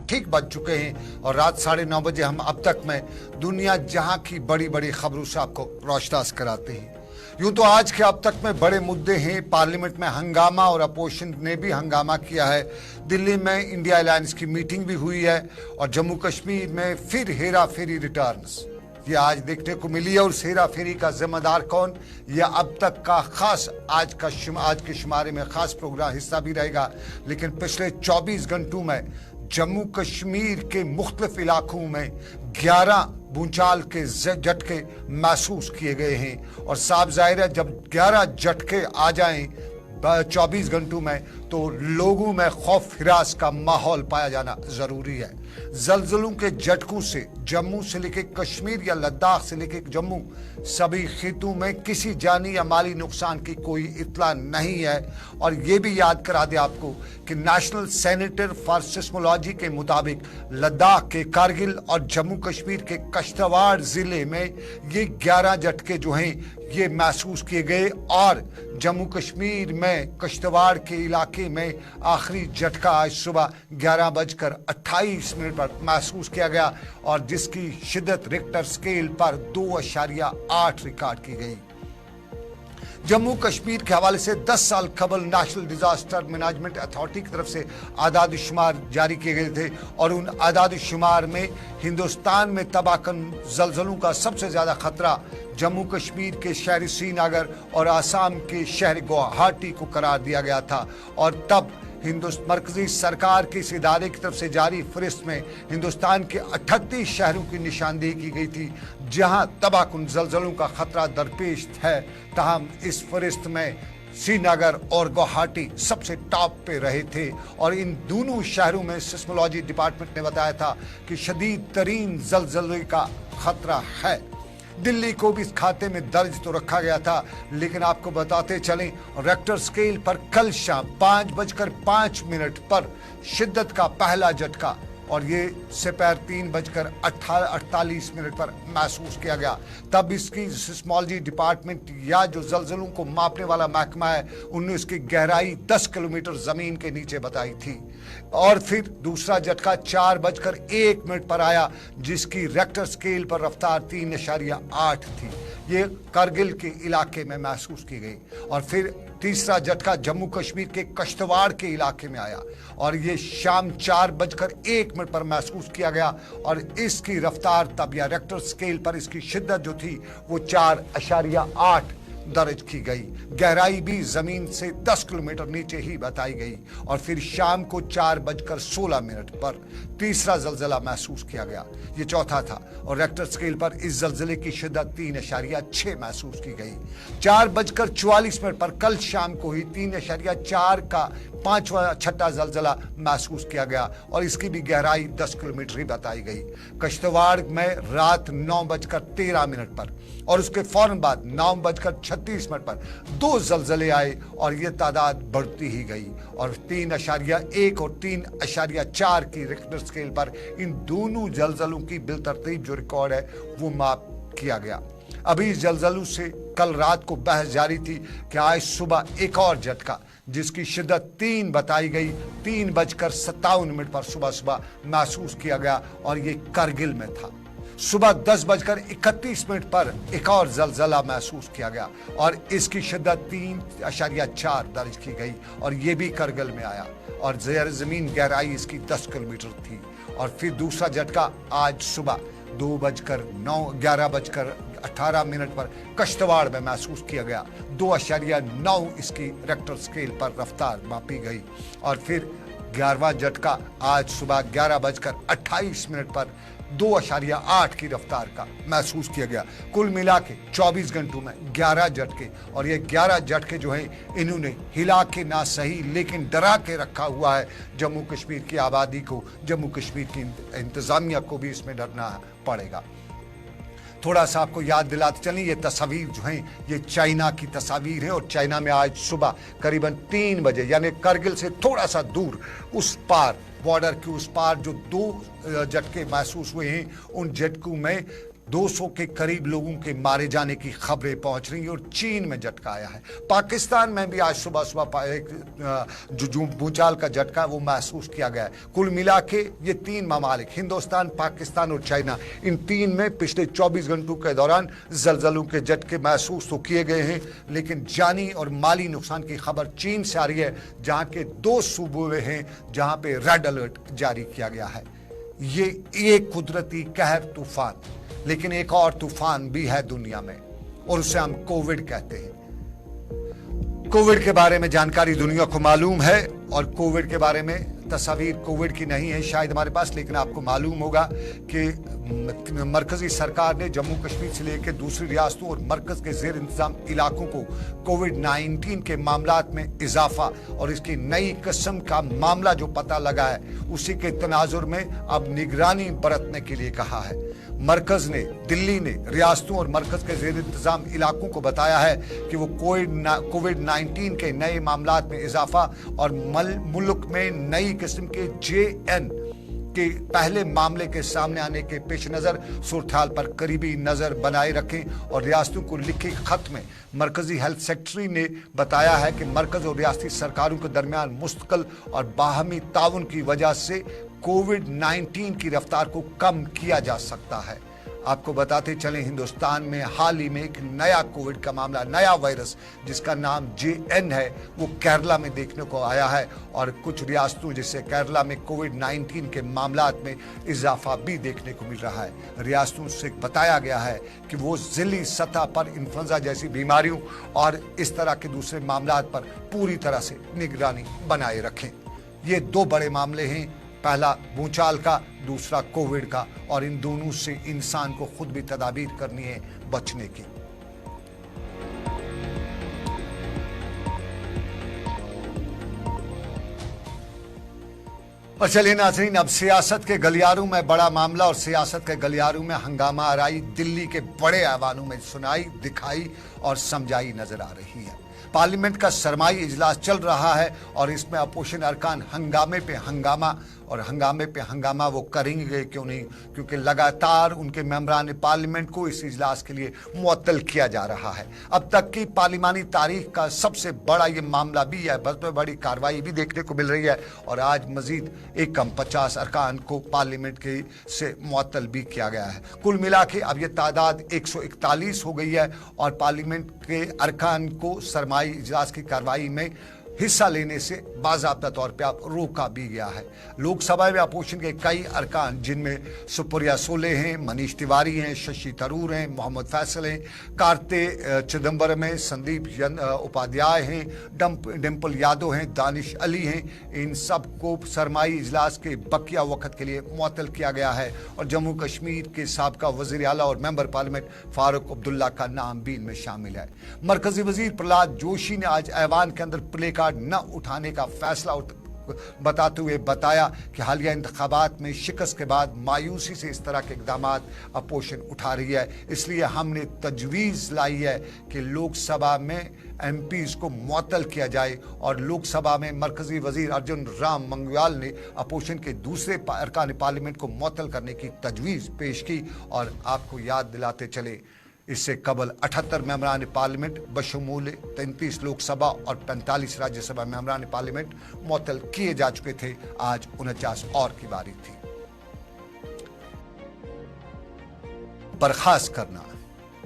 ठीक बज चुके हैं और रात 9:30 बजे हम अब तक में दुनिया जहां की बड़ी बड़ी खबरों से आपको रोशनास कराते हैं। यूं तो आज के अब तक में बड़े मुद्दे हैं। पार्लियामेंट में हंगामा और अपोजिशन ने भी हंगामा किया है। दिल्ली में इंडिया अलायंस की मीटिंग भी हुई है और जम्मू कश्मीर में फिर हेरा फेरी रिटर्न्स ये आज देखने को मिली है। और इस हेरा फेरी का जिम्मेदार कौन, यह अब तक का खास आज के शुमारे में खास प्रोग्राम हिस्सा भी रहेगा। लेकिन पिछले 24 घंटों में जम्मू कश्मीर के मुख्तलिफ इलाकों में 11 भूचाल के झटके महसूस किए गए हैं और साफ जाहिर है जब 11 झटके आ जाएं 24 घंटों में तो लोगों में खौफ हिरास का माहौल पाया जाना जरूरी है। जलजलों के झटकों से जम्मू से लेकर कश्मीर या लद्दाख से लेकर जम्मू सभी खितों में किसी जानी या माली नुकसान की कोई इत्तला नहीं है। और ये भी याद करा दे आपको कि नेशनल सेंटर फॉर सिस्मोलॉजी के मुताबिक लद्दाख के कारगिल और जम्मू कश्मीर के कश्तवाड़ जिले में ये 11 झटके जो हैं ये महसूस किए गए और जम्मू कश्मीर में कश्तवाड़ के इलाके में आखिरी झटका आज सुबह 11:28 पर महसूस किया गया और जिसकी शिद्दत रिक्टर स्केल पर 2.8 रिकॉर्ड की गई। जम्मू कश्मीर के हवाले से 10 साल कबल नेशनल डिजास्टर मैनेजमेंट अथॉरिटी की तरफ से आदाद शुमार जारी किए गए थे और उन आदाद शुमार में हिंदुस्तान में तबाहकुन जलजलों का सबसे ज्यादा खतरा जम्मू कश्मीर के शहर श्रीनगर और आसाम के शहर गुवाहाटी को करार दिया गया था। और तब मरकजी सरकार के इस इदारे की तरफ से जारी फहरिस्त में हिंदुस्तान के 38 शहरों की निशानदेही की गई थी जहां तबाहकुन जलजलों का खतरा दरपेश है। तहम इस फहरिस्त में श्रीनगर और गुवाहाटी सबसे टॉप पे रहे थे और इन दोनों शहरों में सिस्मोलॉजी डिपार्टमेंट ने बताया था कि शदीद तरीन जलजले का खतरा है। दिल्ली को भी इस खाते में दर्ज तो रखा गया था लेकिन आपको बताते चलें रिक्टर स्केल पर कल शाम 5:05 पर शिद्दत का पहला झटका और ये दोपहर 3:48 पर महसूस किया गया। तब इसकी सिस्मोलॉजी डिपार्टमेंट या जो जलजलों को मापने वाला महकमा है उन्होंने इसकी गहराई 10 किलोमीटर जमीन के नीचे बताई थी। और फिर दूसरा झटका 4:01 पर आया जिसकी रेक्टर स्केल पर रफ्तार 3.8 थी। ये कारगिल के इलाके में महसूस की गई। और फिर तीसरा झटका जम्मू कश्मीर के कश्तवाड़ के इलाके में आया और ये शाम 4:01 पर महसूस किया गया और इसकी रफ्तार तब या रेक्टर स्केल पर इसकी शिद्दत जो थी वो 4.8 दर्ज की गई। गहराई भी जमीन से 10 किलोमीटर नीचे ही बताई गई। और फिर शाम को 4:16 पर तीसरा जलजला महसूस किया गया। ये चौथा था और रेक्टर स्केल पर इस जलजले की शिद्दत 3.6 महसूस की गई। 4:44 पर कल शाम को ही 3.4 का छठा जलजला महसूस किया गया और इसकी भी गहराई 10 किलोमीटर ही बताई गई। कश्तवाड़ में रात 9:13 पर और उसके फौरन बाद 9:36 पर 2 जलजले आए और ये तादाद बढ़ती ही गई और 3.1 और 3.4 की रिक्टर स्केल पर इन दोनों जलजलों की बिलतरतीब जो रिकॉर्ड है वो माप किया गया। अभी इस जलजलों से कल रात को बहस जारी थी कि आज सुबह एक और झटका जिसकी शिद्दत 3 बताई गई 3:57 पर सुबह महसूस किया गया और ये कारगिल में था। सुबह 10:31 पर एक और जलजला महसूस किया गया और इसकी शिद्दत 3.4 दर्ज की गई और ये भी कारगिल में आया और ज़ेर ज़मीन गहराई इसकी 10 किलोमीटर थी। और फिर दूसरा झटका आज सुबह 11:18 पर कश्तवाड़ में महसूस किया गया। 2.9 इसकी रेक्टर स्केल पर रफ्तार मापी गई। और फिर 11वां झटका आज सुबह 11:28 पर 2.8 की रफ्तार का महसूस किया गया। कुल मिला के 24 घंटों में 11 झटके और ये 11 झटके जो हैं इन्होंने हिला के ना सही लेकिन डरा के रखा हुआ है जम्मू कश्मीर की आबादी को, जम्मू कश्मीर की इंतजामिया को भी इसमें डरना पड़ेगा। थोड़ा सा आपको याद दिलाते चलें ये तस्वीर जो हैं ये चाइना की तस्वीर है और चाइना में आज सुबह करीबन 3 बजे यानी कारगिल से थोड़ा सा दूर उस पार बॉर्डर के उस पार जो 2 झटके महसूस हुए हैं उन झटकों में 200 के करीब लोगों के मारे जाने की खबरें पहुंच रही हैं और चीन में झटका आया है। पाकिस्तान में भी आज सुबह सुबह एक जो भूचाल का झटका वो महसूस किया गया है। कुल मिला के ये 3 ममालिक, हिंदुस्तान, पाकिस्तान और चाइना, इन 3 में पिछले 24 घंटों के दौरान जलजलों के झटके महसूस तो किए गए हैं, लेकिन जानी और माली नुकसान की खबर चीन से आ रही है, जहां के 2 सूबे हैं जहां पे रेड अलर्ट जारी किया गया है। ये एक कुदरती कहर तूफान, लेकिन एक और तूफान भी है दुनिया में और उसे हम कोविड कहते हैं। कोविड के बारे में जानकारी दुनिया को मालूम है और कोविड के बारे में तस्वीर कोविड की नहीं है शायद हमारे पास, लेकिन आपको मालूम होगा कि मरकजी सरकार ने जम्मू कश्मीर से लेकर दूसरी रियासतों और मरकज के जेर इंतजाम इलाकों को कोविड-19 के मामलात में इजाफा और इसकी नई किस्म का मामला जो पता लगा है, उसी के तनाजुर में अब निगरानी बरतने के लिए कहा है। मरकज ने, दिल्ली ने रियासतों और मरकज के जेर इंतजाम इलाकों को बताया है कि वो कोविड-19 के नए मामलात में इजाफा और मुल्क में नई किस्म के JN के पहले मामले के सामने आने के पेश नजर सूरत-हाल पर करीबी नजर बनाए रखें और रियासतों को लिखे खत में मरकजी हेल्थ सेक्रेटरी ने बताया है कि मरकज और रियासती सरकारों के दरमियान मुस्तकिल और बाहमी ताउन की वजह से कोविड-19 की रफ्तार को कम किया जा सकता है। आपको बताते चलें, हिंदुस्तान में हाल ही में एक नया कोविड का मामला, नया वायरस जिसका नाम JN है, वो केरला में देखने को आया है और कुछ रियासतों जैसे केरला में कोविड-19 के मामलात में इजाफा भी देखने को मिल रहा है। रियासतों से बताया गया है कि वो जिली सतह पर इन्फ्लुएंजा जैसी बीमारियों और इस तरह के दूसरे मामलात पर पूरी तरह से निगरानी बनाए रखें। ये 2 बड़े मामले हैं, पहला भूचाल का, दूसरा कोविड का, और इन दोनों से इंसान को खुद भी तदाबीर करनी है बचने की। और चलिए नाज़रीन, अब सियासत के गलियारों में बड़ा मामला और सियासत के गलियारों में हंगामा आराई दिल्ली के बड़े ऐवानों में सुनाई, दिखाई और समझाई नजर आ रही है। पार्लियामेंट का सरमाई इजलास चल रहा है और इसमें अपोजिशन अरकान हंगामे पे हंगामा, और हंगामे पे हंगामा वो करेंगे क्यों नहीं, क्योंकि लगातार उनके मेंबरान पार्लियामेंट को इस इजलास के लिए मुअत्तल किया जा रहा है। अब तक की पार्लिमानी तारीख का सबसे बड़ा ये मामला भी है, बस बड़ी कार्रवाई भी देखने को मिल रही है और आज मजीद एक कम 50 अरकान को पार्लियामेंट के से मुअत्तल भी किया गया है। कुल मिला के अब ये तादाद 141 हो गई है और पार्लियामेंट के अरकान को सरमाई इजलास की कार्रवाई में हिस्सा लेने से बाज़ाब्ता तौर पे आप रोका भी गया है। लोकसभा में अपोजिशन के कई अरकान, जिनमें सुप्रिया सुले हैं, मनीष तिवारी हैं, शशि थरूर हैं, मोहम्मद फैसल हैं, कार्ति चिदम्बरम हैं, संदीप उपाध्याय हैं, डिम्पल यादव हैं, दानिश अली हैं, इन सब को सरमाई इजलास के बकिया वक्त के लिए मुअत्तल किया गया है और जम्मू कश्मीर के साबका वज़ीर आला और मेंबर पार्लियामेंट फारूक अब्दुल्ला का नाम भी इनमें शामिल है। मरकजी वजीर प्रहलाद जोशी ने आज ऐवान के अंदर प्ले कार्ड न उठाने का फैसला बताते हुए बताया कि हालिया इंतखाबात में शिकस्त के बाद मायूसी से इस तरह के इकदाम अपोजिशन उठा रही है, इसलिए हमने तजवीज़ लाई है कि लोकसभा में MPs को मुअत्तल किया जाए। और लोकसभा में मरकजी वजीर अर्जुन राम मेघवाल ने अपोजिशन के दूसरे अरकान पार्लियामेंट को मुअत्तल करने की तजवीज़ पेश की। और आपको याद दिलाते चले, इससे कबल 78 मेंबरान पार्लियामेंट बशमूल 33 लोकसभा और 45 राज्यसभा मेंबरान पार्लियामेंट मुअत्तल किए जा चुके थे। आज 49 और की बारी थी। बर्खास्त करना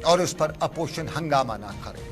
और उस पर अपोजिशन हंगामा ना करे।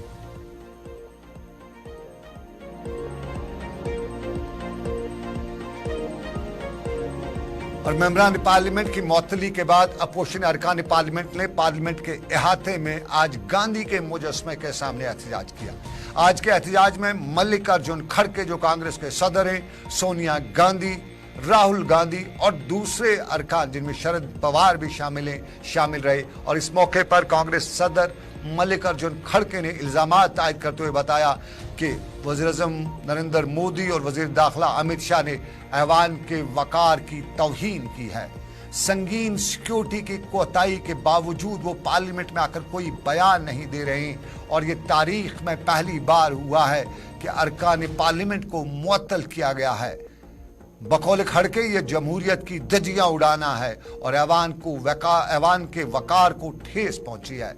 और मेंबरान पार्लियामेंट की मुअत्तली के बाद अपोजिशन अरकान पार्लियामेंट ने पार्लियामेंट के अहाते में आज गांधी के मुजस्मे के सामने एहतजाज किया। आज के एहतजाज में मल्लिकार्जुन खड़गे जो कांग्रेस के सदर हैं, सोनिया गांधी, राहुल गांधी और दूसरे अरकान जिनमें शरद पवार भी शामिल रहे। और इस मौके पर कांग्रेस सदर मल्लिकार्जुन खड़गे ने इल्जामात आयद करते हुए बताया कि वज़ीर-ए-आज़म नरेंद्र मोदी और वज़ीर दाखिला अमित शाह ने ऐवान के वकार की तौहीन की है। संगीन सिक्योरिटी की कोताही के बावजूद वो पार्लियामेंट में आकर कोई बयान नहीं दे रहे हैं और ये तारीख में पहली बार हुआ है कि अरकान पार्लियामेंट को मुअत्तल किया गया है। बकौल खड़के ये जमहूरियत की धज्जियां उड़ाना है और ऐवान के वकार को ठेस पहुंची है।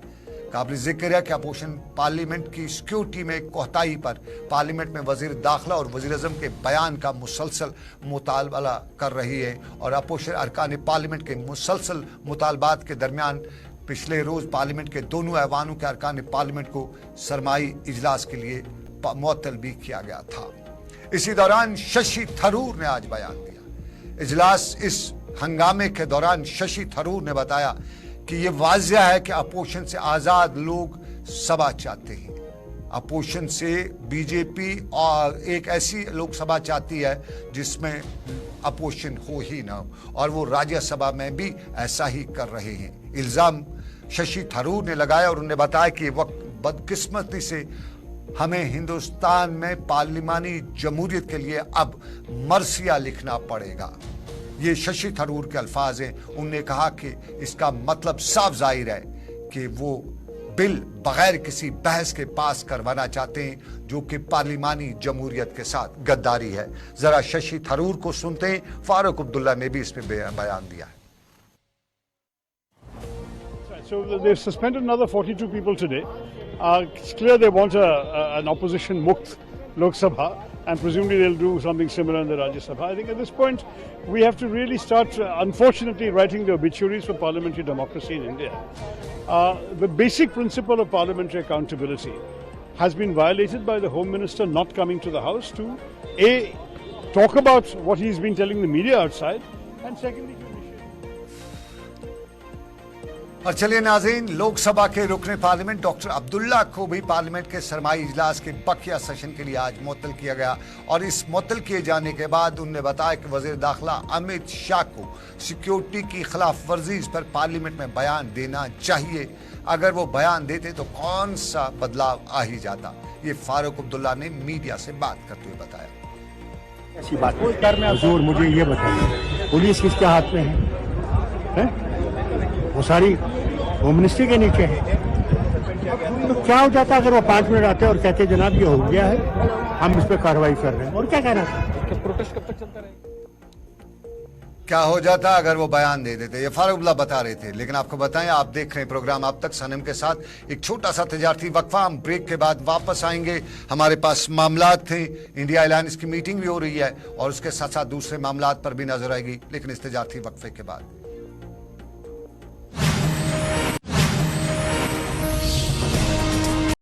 काबिल जिक्र है कि अपोजिशन पार्लियामेंट की सिक्योरिटी में कोताही पर पार्लियामेंट में वजीर दाखिला और वजीर आज़म के बयान का मुसलसल मुतालबा कर रही है और अपोजिशन अरकान पार्लियामेंट के मुसलसल मुतालबात के दरमियान पिछले रोज पार्लियामेंट के दोनों ऐवानों के अरकान पार्लियामेंट को सरमाई इजलास के लिए मुअत्तल भी किया गया था। इसी दौरान शशि थरूर ने आज बयान दिया। इजलास इस हंगामे के दौरान शशि थरूर ने बताया कि यह वाज़िह है कि अपोजिशन से आजाद लोग सभा चाहते हैं। अपोजिशन से बीजेपी और एक ऐसी लोकसभा चाहती है जिसमें अपोजिशन हो ही ना, और वो राज्यसभा में भी ऐसा ही कर रहे हैं। इल्जाम शशि थरूर ने लगाया और उन्होंने बताया कि वक्त बदकिस्मती से हमें हिंदुस्तान में पार्लिमानी जमहूरियत के लिए अब मरसिया लिखना पड़ेगा। ये शशि थरूर के अल्फाज हैं। उन्होंने कहा कि इसका मतलब साफ जाहिर है कि वो बिल बगैर किसी बहस के पास करवाना चाहते हैं, जो कि पार्लिमानी जमहूरियत के साथ गद्दारी है। जरा शशि थरूर को सुनते हैं। फारूक अब्दुल्ला ने भी इसमें बयान दिया है। So they've suspended another 42 people today. It's clear they want an opposition mukt Lok Sabha, and presumably they'll do something similar in the Rajya Sabha. I think at this point we have to really start, unfortunately, writing the obituaries for parliamentary democracy in India. The basic principle of parliamentary accountability has been violated by the Home Minister not coming to the House to talk about what he's been telling the media outside, and secondly और चलिए नाज़रीन, लोकसभा के रुकने parliament doctor Abdullah को भी parliament के सरमाई इजलास के बकिया सेशन के लिए आज मुअत्तल किया गया और इस मुअत्तल किए जाने के बाद उन्होंने बताया कि वजीर दाखिला अमित शाह को सिक्योरिटी की खिलाफ वर्जी पर पार्लियामेंट में बयान देना चाहिए। अगर वो बयान देते तो कौन सा बदलाव आ ही जाता। ये फारूक अब्दुल्ला ने मीडिया से बात करते हुए बताया। ऐसी बात हुजूर, मुझे ये बताइए, पुलिस किसके हाथ में है? वो सारी होम मिनिस्ट्री के नीचे है। तो क्या हो जाता अगर वो 5 मिनट आते और कहते जनाब ये हो गया है, हम इस पर कार्रवाई कर रहे हैं, और क्या कहना था? प्रोटेस्ट कब तक चलता रहेगा? क्या हो जाता अगर वो बयान दे देते, ये फारूक अब्दुल्ला बता रहे थे। लेकिन आपको बताएं, आप देख रहे हैं प्रोग्राम अब तक सनम के साथ। एक छोटा सा तजारती वक्फा, हम ब्रेक के बाद वापस आएंगे। हमारे पास मामलात थे, इंडिया अलायंस की मीटिंग भी हो रही है और उसके साथ साथ दूसरे मामलात पर भी नजर आएगी, लेकिन इस तजारती वक्फे के बाद।